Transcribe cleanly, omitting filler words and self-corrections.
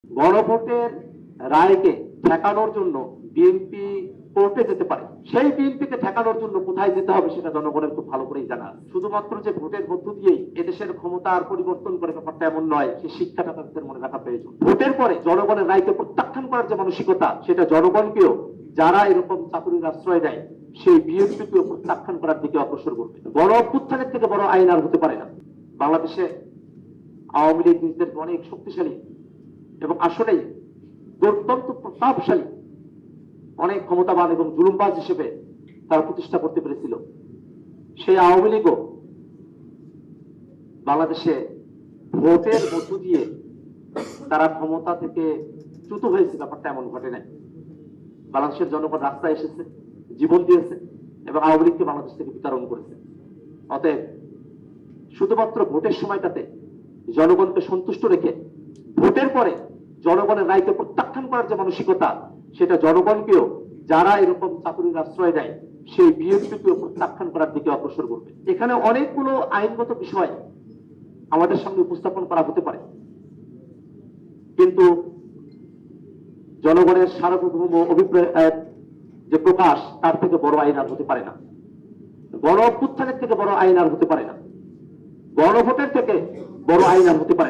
গণভোটের রায়কে ঠেকানোর জন্য বিএনপি কোর্টে যেতে পারে। সেই বিএনপিকে ঠেকানোর জন্য কোথায় যেতে হবে সেটা জনগণের খুব ভালো করেই জানা। শুধুমাত্র যে ভোটের মধ্য দিয়েই এদেশের ক্ষমতার পরিবর্তন করে ব্যাপারটা এমন নয়, সেই শিক্ষাটা তাদের মনে রাখা প্রয়োজন। ভোটের পরে জনগণের রায়কে প্রত্যাখ্যান করার যে মানসিকতা, সেটা জনগণকেও যারা এরকম চাতুরীর আশ্রয় দেয় সেই বিএনপিকেও প্রত্যাখ্যান করার দিকে অগ্রসর করবে। গণ অভ্যুত্থানের থেকে বড় আইন আর হতে পারে না। বাংলাদেশে আওয়ামী লীগ নিজেদেরকে অনেক শক্তিশালী এবং আসলেই দুর্দান্ত প্রতাপশালী, অনেক ক্ষমতাবান এবং জুলুমবাজ হিসেবে তারা প্রতিষ্ঠা করতে পেরেছিল। সেই আওয়ামী লীগও বাংলাদেশে ভোটের মধ্য দিয়ে তারা ক্ষমতা থেকে চ্যুত হয়েছে, ব্যাপারটা এমন ঘটে নাই। বাংলাদেশের জনগণ রাস্তায় এসেছে, জীবন দিয়েছে এবং আওয়ামী লীগকে বাংলাদেশ থেকে বিতরণ করেছে। অতএব শুধুমাত্র ভোটের সময়টাতে জনগণকে সন্তুষ্ট রেখে ভোটের পরে জনগণের রায়কে প্রত্যাখ্যান করার যে মানসিকতা, সেটা জনগণকেও যারা এরকম চাতুরীর আশ্রয় দেয় সেই বিএনপিকেও প্রত্যাখ্যান করার দিকে অগ্রসর করবে। এখানে অনেকগুলো আইনগত বিষয় আমাদের সামনে উপস্থাপন করা হতে পারে, কিন্তু জনগণের সার্বভৌম অভিপ্রায় যে প্রকাশ, তার থেকে বড় আইন আর হতে পারে না। গণ অভ্যুত্থানের থেকে বড় আইন আর হতে পারে না। গণভোটের থেকে বড় আইন আর হতে পারে না।